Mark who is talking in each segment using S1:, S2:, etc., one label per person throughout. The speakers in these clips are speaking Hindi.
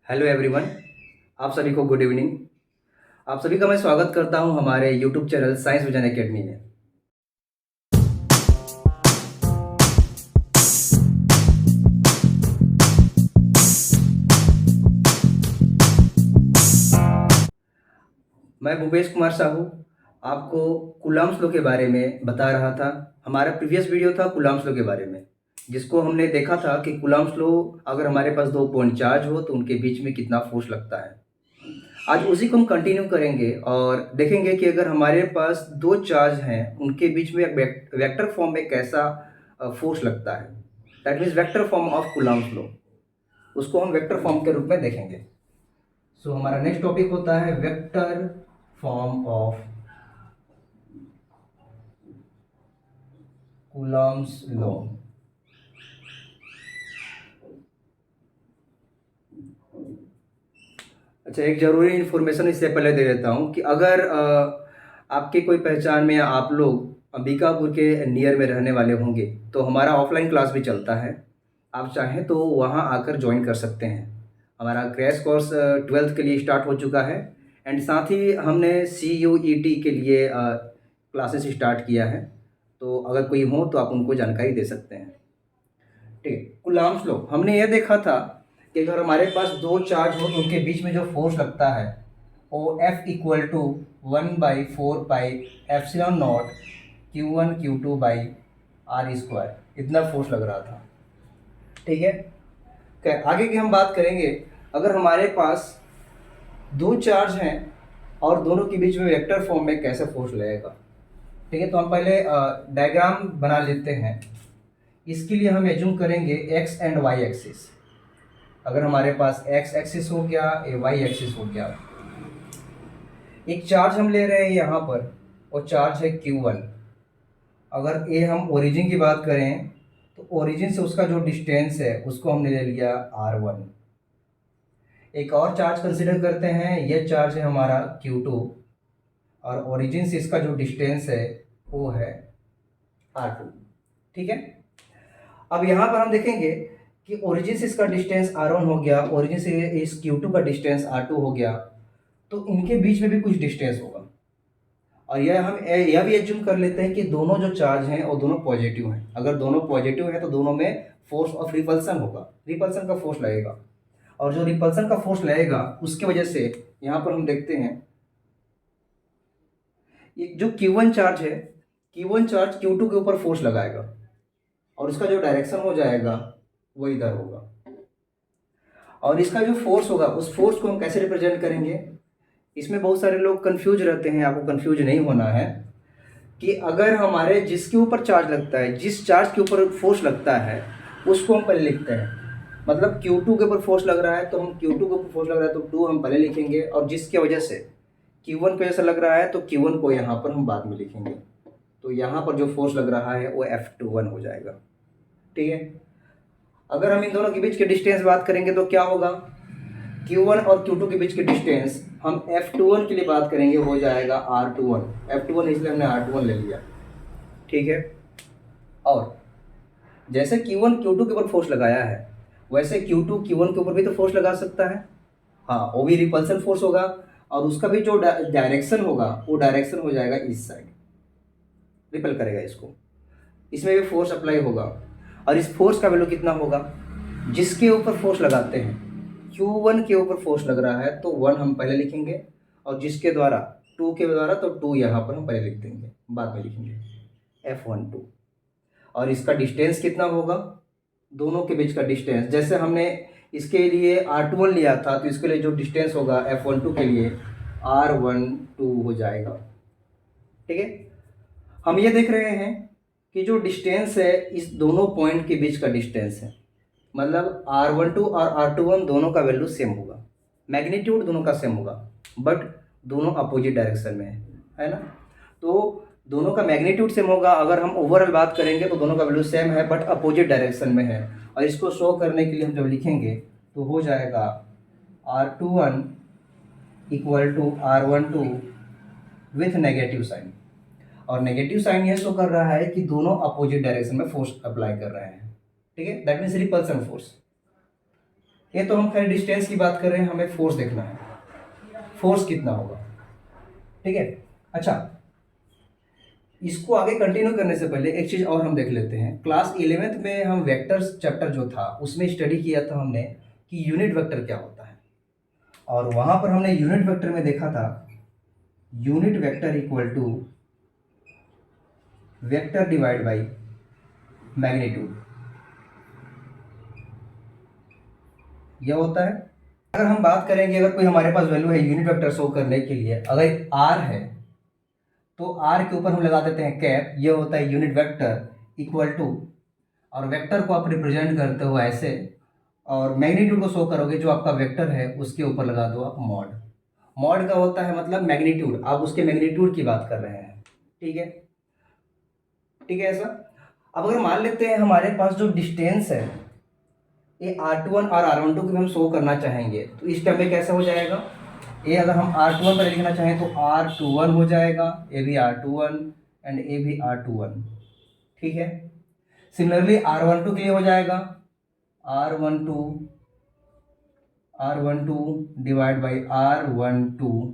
S1: Hello everyone. आप सभी को गुड इवनिंग। आप सभी का मैं स्वागत करता हूं हमारे YouTube channel science vision academy में। मैं भूपेश कुमार साहू आपको कूलम्ब्स लॉ के बारे में बता रहा था। हमारा प्रीवियस वीडियो था कूलम्ब्स लॉ के बारे में, जिसको हमने देखा था कि कूलम्ब्स लॉ अगर हमारे पास 2 पॉइंट चार्ज हो तो उनके बीच में कितना फोर्स लगता है। आज उसी को हम कंटिन्यू करेंगे और देखेंगे कि अगर हमारे पास 2 चार्ज हैं उनके बीच में वेक्टर फॉर्म में कैसा फोर्स लगता है। That means vector form of Coulomb's law, उसको हम वेक्टर फॉर्म के रूप में देखेंगे। सो हमारा नेक्स्ट टॉपिक होता है vector form of Coulomb's law. अच्छा, एक ज़रूरी इन्फॉर्मेशन इससे पहले दे देता हूँ कि अगर आपके कोई पहचान में या आप लोग अंबिकापुर के नियर में रहने वाले होंगे तो हमारा ऑफलाइन क्लास भी चलता है। आप चाहें तो वहाँ आकर ज्वाइन कर सकते हैं। हमारा क्रैश कोर्स 12th के लिए स्टार्ट हो चुका है एंड साथ ही हमने CUET के लिए क्लासेस स्टार्ट किया है। तो अगर कोई हो तो आप उनको जानकारी दे सकते हैं। ठीक है, कूलम्ब्स लॉ हमने यह देखा था कि अगर हमारे पास 2 चार्ज हो तो उनके बीच में जो फोर्स लगता है वो F equal to 1/4πε0 Q1 Q2 by are square, इतना फोर्स लग रहा था। ठीक है, आगे की हम बात करेंगे। अगर हमारे पास 2 चार्ज हैं और दोनों के बीच में वेक्टर फॉर्म में कैसे फोर्स लगेगा। ठीक है, तो हम पहले डायग्राम बना लेते हैं। इसके लिए हम एज्यूम करेंगे एक्स एंड वाई एक्सिस। अगर हमारे पास एक्स एक्सिस हो गया, ए वाई एक्सिस हो गया, एक चार्ज हम ले रहे हैं यहाँ पर और चार्ज है Q1। अगर ए हम ओरिजिन की बात करें तो ओरिजिन से उसका जो डिस्टेंस है उसको हमने ले लिया R1। एक और चार्ज कंसिडर करते हैं, यह चार्ज है हमारा Q2 और ओरिजिन से इसका जो डिस्टेंस है वो है R2। ठीक है, अब यहाँ पर हम देखेंगे कि ओरिजिन से इसका डिस्टेंस R1 हो गया, ओरिजिन से इस Q2 का डिस्टेंस R2 हो गया, तो इनके बीच में भी कुछ डिस्टेंस होगा। और यह हम यह भी एज्यूम कर लेते हैं कि दोनों जो चार्ज हैं वो दोनों पॉजिटिव हैं। अगर दोनों पॉजिटिव हैं तो दोनों में फोर्स ऑफ रिपल्सन होगा, रिपल्सन का फोर्स लगेगा। और जो रिपल्सन का फोर्स लगेगा उसके वजह से यहाँ पर हम देखते हैं ये जो Q1 चार्ज है, Q1 चार्ज Q2 के ऊपर फोर्स लगाएगा और इसका जो डायरेक्शन हो जाएगा वो इधर होगा। और इसका जो फोर्स होगा उस फोर्स को हम कैसे रिप्रेजेंट करेंगे। इसमें बहुत सारे लोग कंफ्यूज रहते हैं, आपको कंफ्यूज नहीं होना है कि अगर हमारे जिसके ऊपर चार्ज लगता है, जिस चार्ज के ऊपर फोर्स लगता है उसको हम पहले लिखते हैं। मतलब Q2 के ऊपर फोर्स लग रहा है तो हम Q2 के ऊपर फोर्स लग रहा है तो 2 हम पहले लिखेंगे, और जिसके वजह से Q1 की वजह से लग रहा है तो Q1 को यहाँ पर हम बाद में लिखेंगे। तो यहाँ पर जो फोर्स लग रहा है वो F21 हो जाएगा। ठीक है, अगर हम इन दोनों के बीच के डिस्टेंस बात करेंगे तो क्या होगा, Q1 और Q2 के बीच के डिस्टेंस हम F21 के लिए बात करेंगे, हो जाएगा R21। F21 इसलिए हमने R21 ले लिया। ठीक है, और जैसे Q1 Q2 के ऊपर फोर्स लगाया है वैसे Q2 Q1 के ऊपर भी तो फोर्स लगा सकता है। हाँ, वो भी रिपल्सन फोर्स होगा और उसका भी जो डायरेक्शन होगा वो डायरेक्शन हो जाएगा इस साइड, रिपल करेगा इसको, इसमें भी फोर्स अप्लाई होगा। और इस फोर्स का वैल्यू कितना होगा, जिसके ऊपर फोर्स लगाते हैं Q1 के ऊपर फोर्स लग रहा है तो 1 हम पहले लिखेंगे, और जिसके द्वारा 2 के द्वारा तो 2 यहाँ पर हम पहले लिख देंगे, बाद में लिखेंगे F12। और इसका डिस्टेंस कितना होगा, दोनों के बीच का डिस्टेंस, जैसे हमने इसके लिए R21 लिया था तो इसके लिए जो डिस्टेंस होगा F12 के लिए R12 हो जाएगा। ठीक है, हम ये देख रहे हैं कि जो डिस्टेंस है इस दोनों पॉइंट के बीच का डिस्टेंस है, मतलब R12 और R21 दोनों का वैल्यू सेम होगा, मैग्नीट्यूड दोनों का सेम होगा, बट दोनों अपोजिट डायरेक्शन में है ना। तो दोनों का मैग्नीट्यूड सेम होगा। अगर हम ओवरऑल बात करेंगे तो दोनों का वैल्यू सेम है बट अपोजिट डायरेक्शन में है। और इसको शो करने के लिए हम जब लिखेंगे तो हो जाएगा R21 equal to R12 with negative sign. और नेगेटिव साइन ये शो कर रहा है कि दोनों अपोजिट डायरेक्शन में फोर्स अप्लाई कर रहे हैं। ठीक है, दैट मीन्स रिपल्सन फोर्स। ये तो हम खाली डिस्टेंस की बात कर रहे हैं, हमें फोर्स देखना है, फोर्स कितना होगा। ठीक है। अच्छा, इसको आगे कंटिन्यू करने से पहले एक चीज़ और हम देख लेते हैं। क्लास 11th में हम वेक्टर्स चैप्टर जो था उसमें स्टडी किया था हमने कि यूनिट वेक्टर क्या होता है, और वहाँ पर हमने यूनिट वेक्टर में देखा था unit vector equal to vector divide by magnitude, यह होता है। अगर हम बात करेंगे, अगर कोई हमारे पास वैल्यू है यूनिट वेक्टर शो करने के लिए, अगर आर है तो आर के ऊपर हम लगा देते हैं कैप, यह होता है यूनिट वेक्टर इक्वल टू, और वेक्टर को आप रिप्रेजेंट करते हो ऐसे, और मैग्नीट्यूड को शो करोगे जो आपका वेक्टर है उसके ऊपर लगा दो आप मॉड। मॉड का होता है मतलब मैग्नीट्यूड, आप उसके मैग्नीट्यूड की बात कर रहे हैं। ठीक है, ठीक है ऐसा। अब अगर मान लेते हैं हमारे पास जो डिस्टेंस है ये R21 और R12 को हम शो करना चाहेंगे, तो इस टाइम में कैसा हो जाएगा, ये अगर हम R21 पर लिखना चाहें तो R21 हो जाएगा, ये भी R21 एंड ये भी R21। ठीक है। सिमिलरली R12 के लिए हो जाएगा R12 divide by R12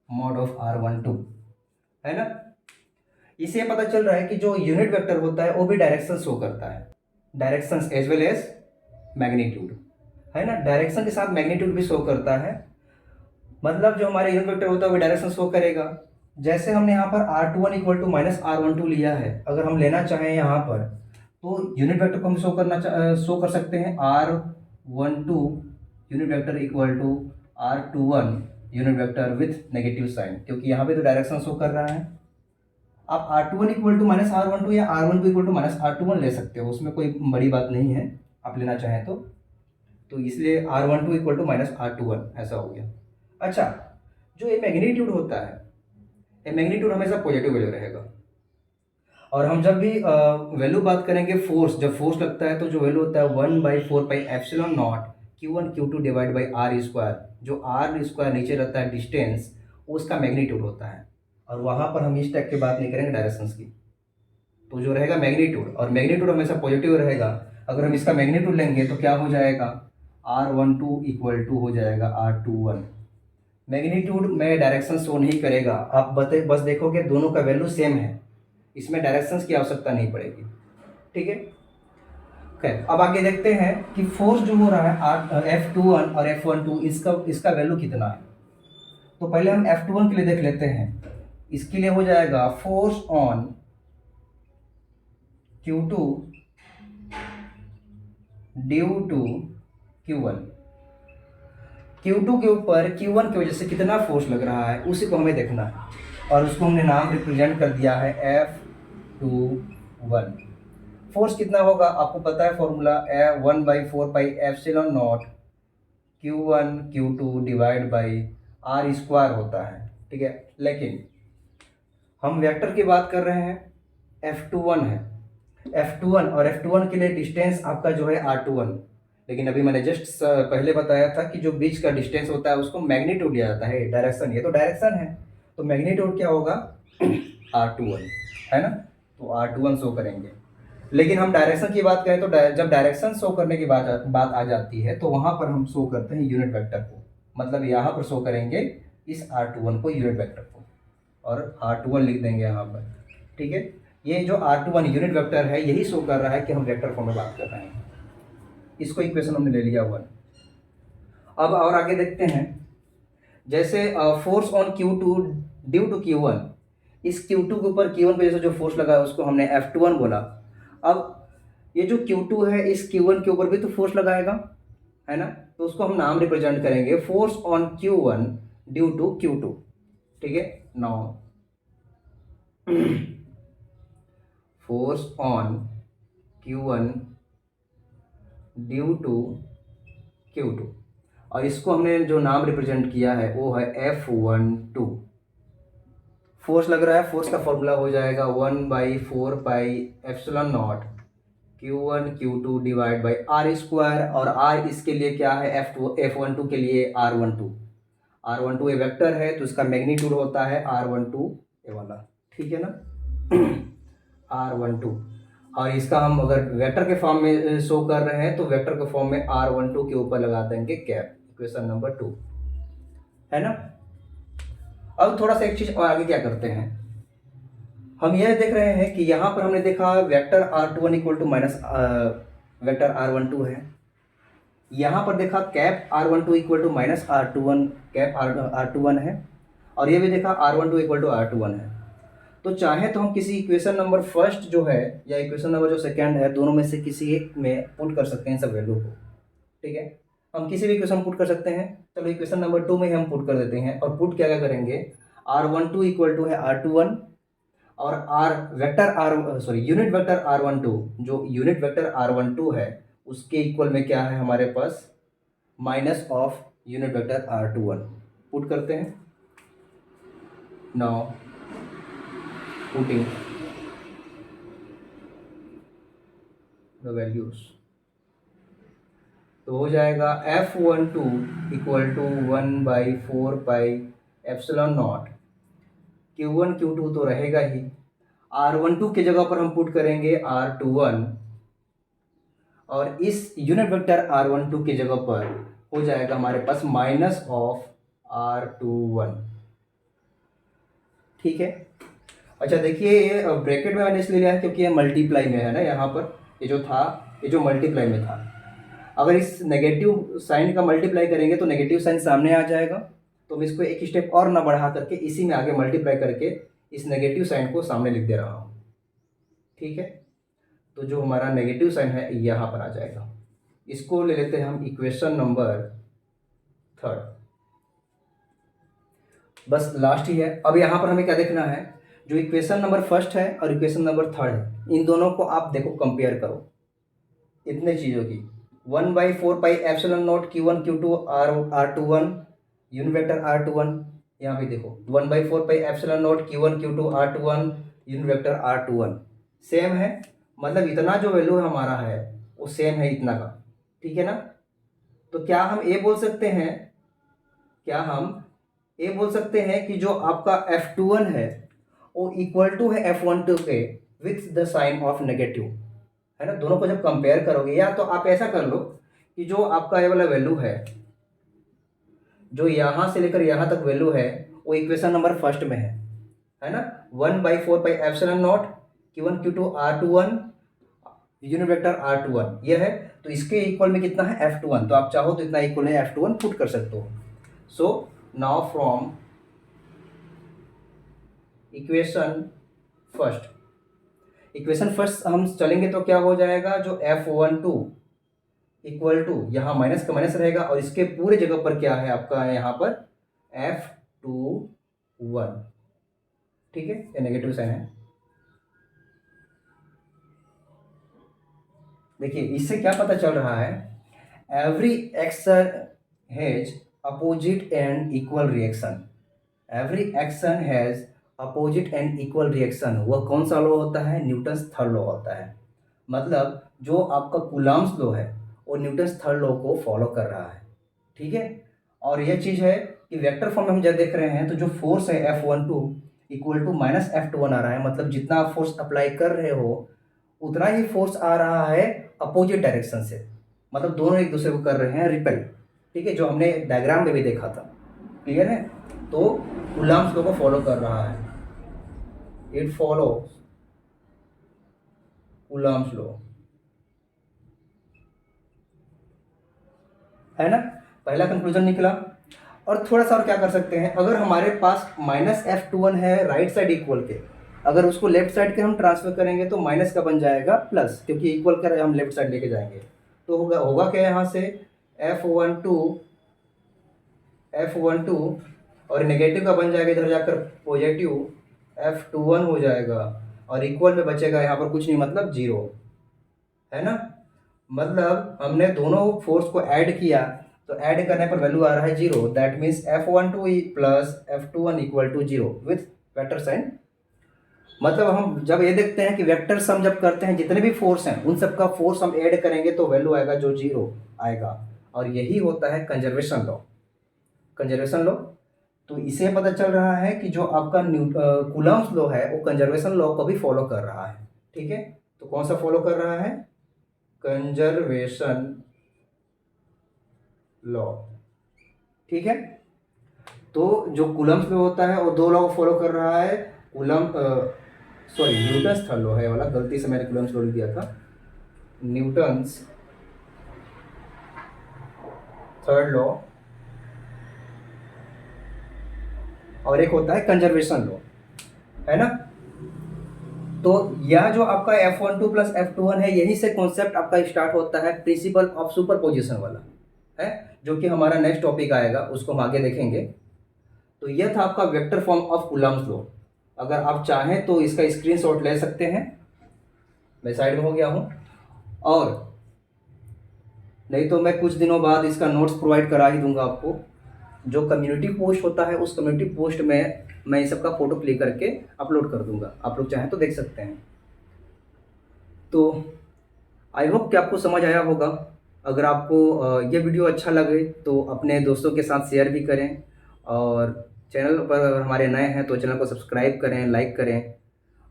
S1: mod of R12, है ना। इससे पता चल रहा है कि जो यूनिट वेक्टर होता है वो भी डायरेक्शन शो करता है, direction as well as magnitude, है ना। डायरेक्शन के साथ मैग्नीट्यूड भी शो करता है, मतलब जो हमारा यूनिट वेक्टर होता है वो डायरेक्शन शो करेगा। जैसे हमने यहाँ पर R21 equal to minus R12 लिया है, अगर हम लेना चाहें यहाँ पर तो यूनिट वेक्टर को हम शो कर सकते हैं R12 unit vector equal to R21 unit vector with negative sign, क्योंकि यहाँ पे तो डायरेक्शन शो कर रहा है। आप R21 equal to minus R12 या R12 equal to minus R21 ले सकते हो, उसमें कोई बड़ी बात नहीं है, आप लेना चाहें तो इसलिए R12 equal to minus R21 ऐसा हो गया। अच्छा, जो ये मैग्नीट्यूड होता है, ये मैग्नीट्यूड हमेशा पॉजिटिव वैल्यू रहेगा, और हम जब भी वैल्यू बात करेंगे फोर्स, जब फोर्स लगता है तो जो वैल्यू होता है 1/4 pi epsilon naught Q1 Q2 divide by are square, जो आर स्क्वायर नीचे रहता है डिस्टेंस, उसका मैग्नीट्यूड होता है। और वहाँ पर हम इस टाइप की बात नहीं करेंगे डायरेक्शंस की, तो जो रहेगा मैग्नीट्यूड, और मैग्नीट्यूड हमेशा पॉजिटिव रहेगा। अगर हम इसका मैग्नीट्यूड लेंगे तो क्या हो जाएगा, R12 इक्वल टू हो जाएगा R21। मैग्नीट्यूड में डायरेक्शन शो नहीं करेगा, आप बस देखोगे दोनों का वैल्यू सेम है, इसमें डायरेक्शंस की आवश्यकता नहीं पड़ेगी। ठीक है। खैर, अब आगे देखते हैं कि फोर्स जो हो रहा है F21 और F12, इसका वैल्यू कितना है। तो पहले हम F21 के लिए देख लेते हैं। इसके लिए हो जाएगा force on Q2 due to Q1। Q2 के ऊपर Q1 की वजह से कितना फोर्स लग रहा है उसी को हमें देखना है, और उसको हमने नाम रिप्रेजेंट कर दिया है F21। फोर्स कितना होगा आपको पता है formula, 1/4 pi epsilon naught Q1 Q2 divide by are square होता है। ठीक है, लेकिन हम वेक्टर की बात कर रहे हैं, F21 है, F21 और F21 के लिए डिस्टेंस आपका जो है R21, लेकिन अभी मैंने जस्ट पहले बताया था कि जो बीच का डिस्टेंस होता है उसको मैग्नीट्यूड लिया जाता है, डायरेक्शन, ये तो डायरेक्शन है, तो मैग्नीट्यूड क्या होगा R21, है ना। तो R21 शो करेंगे। लेकिन हम डायरेक्शन की बात करें तो जब डायरेक्शन शो करने की बात आ जाती है तो वहाँ पर हम शो करते हैं यूनिट वेक्टर को, मतलब यहाँ पर शो करेंगे इस R21 को, यूनिट वेक्टर को, और R21 लिख देंगे यहाँ पर। ठीक है, ये जो R21 यूनिट वेक्टर है यही शो कर रहा है कि हम वेक्टर फॉर्म में बात कर रहे हैं। इसको इक्वेशन हमने ले लिया 1। अब और आगे देखते हैं, जैसे force on Q2 due to Q1, इस Q2 के ऊपर Q1 की वजह से जो फोर्स लगा है उसको हमने F21 बोला। अब ये जो Q2 है इस Q1 के ऊपर भी तो फोर्स लगाएगा, है ना, तो उसको हम नाम रिप्रेजेंट करेंगे force on Q1 due to Q2। ठीक है, now force on Q1 due to Q2, और इसको हमने जो नाम रिप्रेजेंट किया है वो है F12। फोर्स लग रहा है, फोर्स का फॉर्मूला हो जाएगा 1/4 pi epsilon naught Q1 Q2 divide by are square, और आर इसके लिए क्या है, F12 के लिए R12 ये वेक्टर है तो इसका मैग्नीट्यूड होता है R12 ये वाला। ठीक है ना R12, और इसका हम अगर वेक्टर के फॉर्म में शो कर रहे हैं तो वेक्टर के फॉर्म में R12 के ऊपर लगा देंगे कैप, इक्वेशन नंबर 2, है ना। अब थोड़ा सा एक चीज और आगे क्या करते हैं, हम यह देख रहे हैं कि यहाँ पर हमने देखा vector R21 equal to minus vector R12 है, यहाँ पर देखा cap R12 equal to minus R21 cap R21 है, और ये भी देखा R12 इक्वल टू R21 है। तो चाहे तो हम किसी इक्वेशन नंबर फर्स्ट जो है या इक्वेशन नंबर जो सेकंड है, दोनों में से किसी एक में पुट कर सकते हैं सब वैल्यू को, ठीक है। हम किसी भी इक्वेशन पुट कर सकते हैं। चलो इक्वेशन नंबर 2 में हम पुट कर देते हैं, और पुट क्या क्या करेंगे, R12 इक्वल टू है R21, और यूनिट वेक्टर R12, जो यूनिट वेक्टर R12 है उसके इक्वल में क्या है हमारे पास, minus of unit vector R21, put करते हैं। नाउ पुटिंग द वैल्यूज, तो हो जाएगा F12 equal to 1/4 pi epsilon naught, Q1 Q2 तो रहेगा ही, R12 की जगह पर हम पुट करेंगे R21, और इस यूनिट वेक्टर R12 की जगह पर हो जाएगा हमारे पास माइनस ऑफ R21, ठीक है। अच्छा देखिए, ये ब्रैकेट में मैंने इसलिए लिया है क्योंकि ये मल्टीप्लाई में है ना, यहाँ पर ये जो था, ये जो मल्टीप्लाई में था, अगर इस नेगेटिव साइन का मल्टीप्लाई करेंगे तो नेगेटिव साइन सामने आ जाएगा, तो मैं इसको एक स्टेप और ना बढ़ा करके इसी में आगे मल्टीप्लाई करके इस नेगेटिव साइन को सामने लिख दे रहा हूँ, ठीक है। तो जो हमारा नेगेटिव साइन है यहाँ पर आ जाएगा, इसको ले लेते हैं हम इक्वेशन नंबर 3, बस लास्ट ही है। अब यहाँ पर हमें क्या देखना है, जो इक्वेशन नंबर फर्स्ट है और इक्वेशन नंबर 3 है, इन दोनों को आप देखो कंपेयर करो, इतने चीज़ों की 1/4 pi epsilon naught Q1 Q2 R21 unit vector R21, यहाँ पे देखो 1/4 pi epsilon naught Q1 Q2 R21 unit vector R21 same है, मतलब इतना जो वैल्यू हमारा है वो सेम है इतना का, ठीक है ना। तो क्या हम ये बोल सकते हैं, क्या हम ये बोल सकते हैं कि जो आपका F21 है वो इक्वल टू है F12 के with the sign of negative, है ना। दोनों को जब कंपेयर करोगे, या तो आप ऐसा कर लो कि जो आपका ये वाला वैल्यू है, जो यहाँ से लेकर यहाँ तक वैल्यू है वो इक्वेशन नंबर फर्स्ट में है ना, 1/4 pi epsilon naught Q1 Q2 R21 unit vector R21 ये है, तो इसके इक्वल में कितना है F21, तो आप चाहो तो इतना इक्वल है F21 पुट कर सकते हो। So now from equation first हम चलेंगे तो क्या हो जाएगा, जो F12 इक्वल टू यहाँ माइनस का माइनस रहेगा, और इसके पूरे जगह पर क्या है आपका यहाँ पर F21, ठीक है, ये नेगेटिव साइन है। देखिए इससे क्या पता चल रहा है, every action has opposite and equal reaction, every action has opposite and equal reaction, वह कौन सा लॉ होता है, न्यूटन्स थर्ड लॉ होता है। मतलब जो आपका कूलम्ब्स लॉ है वो न्यूटन्स थर्ड लॉ को फॉलो कर रहा है, ठीक है। और यह चीज़ है कि वेक्टर फॉर्म में हम जब देख रहे हैं तो जो फोर्स है F12 equal to minus F21 आ रहा है, मतलब जितना आप फोर्स अप्लाई कर रहे हो उतना ही फोर्स आ रहा है अपोजिट डायरेक्शन से, मतलब दोनों एक दूसरे को कर रहे हैं रिपेल, ठीक है, जो हमने डायग्राम में भी देखा था, क्लियर है। तो कूलम्ब्स लॉ को फॉलो कर रहा है, इट फॉलो कूलम्ब्स लॉ, है ना, पहला कंक्लूजन निकला। और थोड़ा सा और क्या कर सकते हैं, अगर हमारे पास माइनस F21 है राइट साइड इक्वल के, अगर उसको लेफ्ट साइड के हम ट्रांसफर करेंगे तो माइनस का बन जाएगा प्लस, क्योंकि इक्वल कर हम लेफ्ट साइड लेके जाएंगे, तो होगा क्या यहाँ से F12 और नेगेटिव का बन जाएगा इधर जाकर पॉजिटिव F21 हो जाएगा, और इक्वल में बचेगा यहाँ पर कुछ नहीं, मतलब 0, है ना। मतलब हमने दोनों फोर्स को ऐड किया, तो ऐड करने पर वैल्यू आ रहा है 0, that means F12 plus F21 equal to 0 with vector sign. मतलब हम जब ये देखते हैं कि वेक्टर सम जब करते हैं जितने भी फोर्स हैं उन सब का फोर्स हम ऐड करेंगे तो वैल्यू आएगा जो 0 आएगा, और यही होता है कंजर्वेशन लॉ। तो इसे पता चल रहा है कि जो आपका कूलम्ब्स लॉ है वो कंजर्वेशन लॉ को भी फॉलो कर रहा है, ठीक है। तो कौन सा फॉलो कर रहा है? Conservation law. ठीक है, तो जो कूलम्स लॉ होता है वो दो लॉ को फॉलो कर रहा है। Coulomb sorry Newton's third law है वाला, गलती से मैंने कूलम्स लॉ लिख दिया था। न्यूटन्स थर्ड लॉ, और एक होता है कंजर्वेशन लॉ, है ना। तो यह जो आपका F12 प्लस F21 है, यही से कॉन्सेप्ट आपका स्टार्ट होता है प्रिंसिपल ऑफ सुपरपोजिशन वाला, है, जो कि हमारा नेक्स्ट टॉपिक आएगा, उसको हम आगे देखेंगे। तो यह था आपका vector form of Coulomb's law. अगर आप चाहें तो इसका स्क्रीनशॉट ले सकते हैं, मैं साइड में हो गया हूँ, और नहीं तो मैं कुछ दिनों बाद इसका नोट्स प्रोवाइड करा ही दूंगा आपको। जो कम्युनिटी पोस्ट होता है उस कम्युनिटी पोस्ट में मैं इस सब का फोटो क्लिक करके अपलोड कर दूंगा, आप लोग चाहें तो देख सकते हैं। तो आई होप कि आपको समझ आया होगा। अगर आपको ये वीडियो अच्छा लगे तो अपने दोस्तों के साथ शेयर भी करें, और चैनल पर अगर हमारे नए हैं तो चैनल को सब्सक्राइब करें, लाइक करें,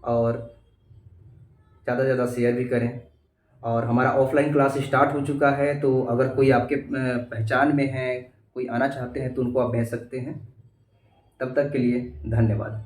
S1: और ज़्यादा से ज़्यादा शेयर भी करें। और हमारा ऑफलाइन क्लास स्टार्ट हो चुका है, तो अगर कोई आपके पहचान में है, कोई आना चाहते हैं तो उनको आप भेज सकते हैं। तब तक के लिए धन्यवाद।